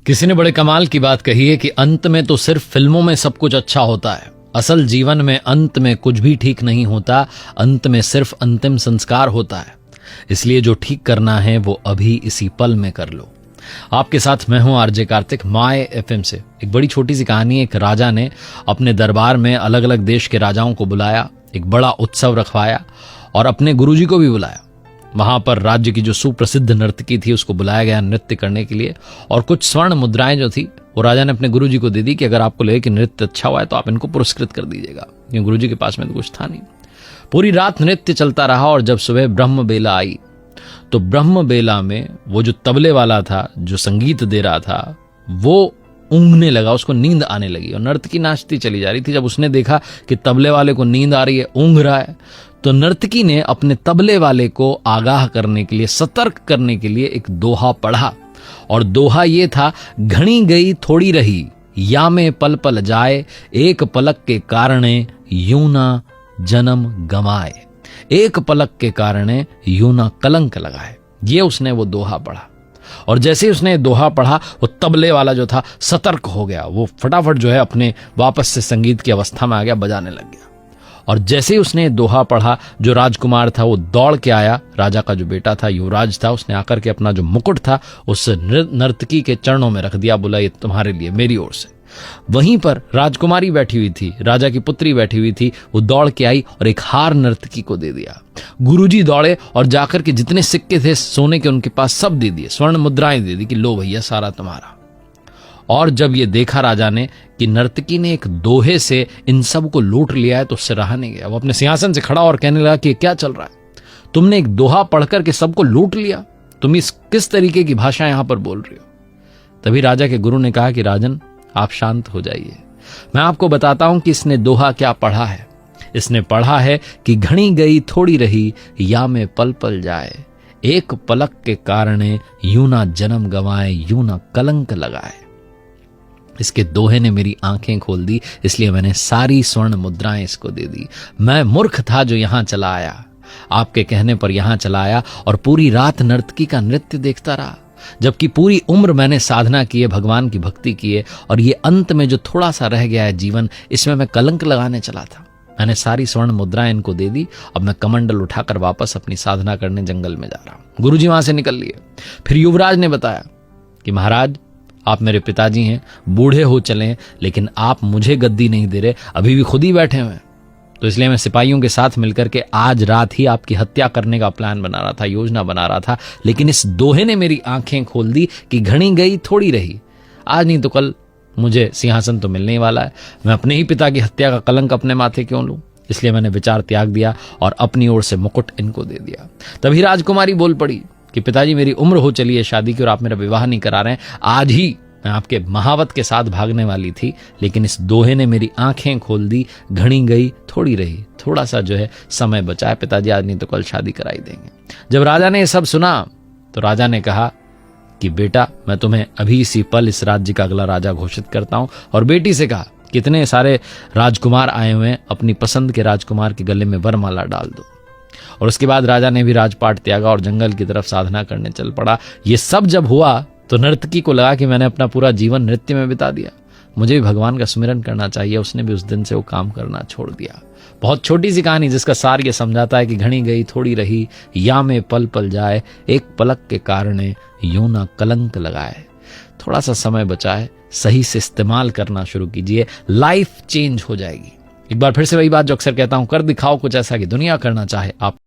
किसी ने बड़े कमाल की बात कही है कि अंत में तो सिर्फ फिल्मों में सब कुछ अच्छा होता है, असल जीवन में अंत में कुछ भी ठीक नहीं होता, अंत में सिर्फ अंतिम संस्कार होता है। इसलिए जो ठीक करना है वो अभी इसी पल में कर लो। आपके साथ मैं हूं आरजे कार्तिक, माय एफएम से। एक बड़ी छोटी सी कहानी। एक राजा ने अपने दरबार में अलग अलग देश के राजाओं को बुलाया, एक बड़ा उत्सव रखवाया और अपने गुरुजी को भी बुलाया। वहां पर राज्य की जो सुप्रसिद्ध नर्तकी थी उसको बुलाया गया नृत्य करने के लिए, और कुछ स्वर्ण मुद्राएं जो थी वो राजा ने अपने गुरुजी को दे दी कि अगर आपको लगे कि नृत्य अच्छा हुआ है तो आप इनको पुरस्कृत कर दीजिएगा, क्योंकि गुरुजी के पास में तो कुछ था नहीं। पूरी रात नृत्य चलता रहा और जब सुबह ब्रह्म बेला आई तो ब्रह्म बेला में वो जो तबले वाला था, जो संगीत दे रहा था, वो ऊँघने लगा, उसको नींद आने लगी और नर्तकी नाचती चली जा रही थी। जब उसने देखा कि तबले वाले को नींद आ रही है, ऊँघ रहा है, तो नर्तकी ने अपने तबले वाले को आगाह करने के लिए, सतर्क करने के लिए एक दोहा पढ़ा। और दोहा ये था, घणी गई थोड़ी रही, या में पल पल जाए, एक पलक के कारणे यूं ना जन्म गमाए, एक पलक के कारणे यूं ना कलंक लगाए। ये उसने वो दोहा पढ़ा और जैसे ही उसने दोहा पढ़ा वो तबले वाला जो था सतर्क हो गया। वो फटाफट जो है अपने वापस से संगीत की अवस्था में आ गया, बजाने लग गया। और जैसे ही उसने दोहा पढ़ा, जो राजकुमार था वो दौड़ के आया, राजा का जो बेटा था, युवराज था, उसने आकर के अपना जो मुकुट था उस नर्तकी के चरणों में रख दिया, बोला ये तुम्हारे लिए मेरी ओर से। वहीं पर राजकुमारी बैठी हुई थी, राजा की पुत्री बैठी हुई थी, वो दौड़ के आई और एक हार नर्तकी को दे दिया। गुरुजी दौड़े और जाकर के जितने सिक्के थे सोने के उनके पास सब दे दिए, स्वर्ण मुद्राएं दे दी कि लो भैया सारा तुम्हारा। और जब ये देखा राजा ने कि नर्तकी ने एक दोहे से इन सब को लूट लिया है तो उससे रहा नहीं गया। वो अपने सिंहासन से खड़ा और कहने लगा कि क्या चल रहा है, तुमने एक दोहा पढ़कर के सबको लूट लिया, तुम इस किस तरीके की भाषा यहां पर बोल रहे हो। तभी राजा के गुरु ने कहा कि राजन आप शांत हो जाइए, मैं आपको बताता हूं कि इसने दोहा क्या पढ़ा है। इसने पढ़ा है कि घणी गई थोड़ी रही, या में पल पल जाए, एक पलक के कारणे यूं ना जन्म गवाए, यूं ना कलंक लगाए। इसके दोहे ने मेरी आंखें खोल दी, इसलिए मैंने सारी स्वर्ण मुद्राएं इसको दे दी। मैं मूर्ख था जो यहां चला आया, आपके कहने पर यहां चला आया और पूरी रात नर्तकी का नृत्य देखता रहा, जबकि पूरी उम्र मैंने साधना की है, भगवान की भक्ति की है, और ये अंत में जो थोड़ा सा रह गया है जीवन, इसमें मैं कलंक लगाने चला था। मैंने सारी स्वर्ण मुद्राएं इनको दे दी, अब मैं कमंडल उठाकर वापस अपनी साधना करने जंगल में जा रहा हूं। गुरुजी वहां से निकल लिए। फिर युवराज ने बताया कि महाराज आप मेरे पिताजी हैं, बूढ़े हो चले हैं, लेकिन आप मुझे गद्दी नहीं दे रहे, अभी भी खुद ही बैठे हुए हैं, तो इसलिए मैं सिपाहियों के साथ मिलकर के आज रात ही आपकी हत्या करने का प्लान बना रहा था, योजना बना रहा था। लेकिन इस दोहे ने मेरी आंखें खोल दी कि घणी गई थोड़ी रही, आज नहीं तो कल मुझे सिंहासन तो मिलने ही वाला है, मैं अपने ही पिता की हत्या का कलंक अपने माथे क्यों लूं। इसलिए मैंने विचार त्याग दिया और अपनी ओर से मुकुट इनको दे दिया। तभी राजकुमारी बोल पड़ी कि पिताजी मेरी उम्र हो चली है शादी की और आप मेरा विवाह नहीं करा रहे हैं, आज ही मैं आपके महावत के साथ भागने वाली थी, लेकिन इस दोहे ने मेरी आंखें खोल दी, घणी गई थोड़ी रही, थोड़ा सा जो है समय बचा है, पिताजी आज नहीं तो कल शादी कराई देंगे। जब राजा ने ये सब सुना तो राजा ने कहा कि बेटा मैं तुम्हें अभी इसी पल इस राज्य का अगला राजा घोषित करता हूं। और बेटी से कहा कितने सारे राजकुमार आए हुए हैं, अपनी पसंद के राजकुमार के गले में वरमाला डाल दो। और उसके बाद राजा ने भी राजपाट त्यागा और जंगल की तरफ साधना करने चल पड़ा। ये सब जब हुआ तो नर्तकी को लगा कि मैंने अपना पूरा जीवन नृत्य में बिता दिया, मुझे भी भगवान का स्मरण करना चाहिए। उसने भी उस दिन से वो काम करना छोड़ दिया। बहुत छोटी सी कहानी जिसका सार ये समझाता है कि घणी गई थोड़ी रही, या में पल पल जाए, एक पलक के कारणे यूं ना कलंक लगाए। थोड़ा सा समय बचा है, सही से इस्तेमाल करना शुरू कीजिए, लाइफ चेंज हो जाएगी। एक बार फिर से वही बात जो अक्सर कहता हूं, कर दिखाओ कुछ ऐसा कि दुनिया करना चाहे आप।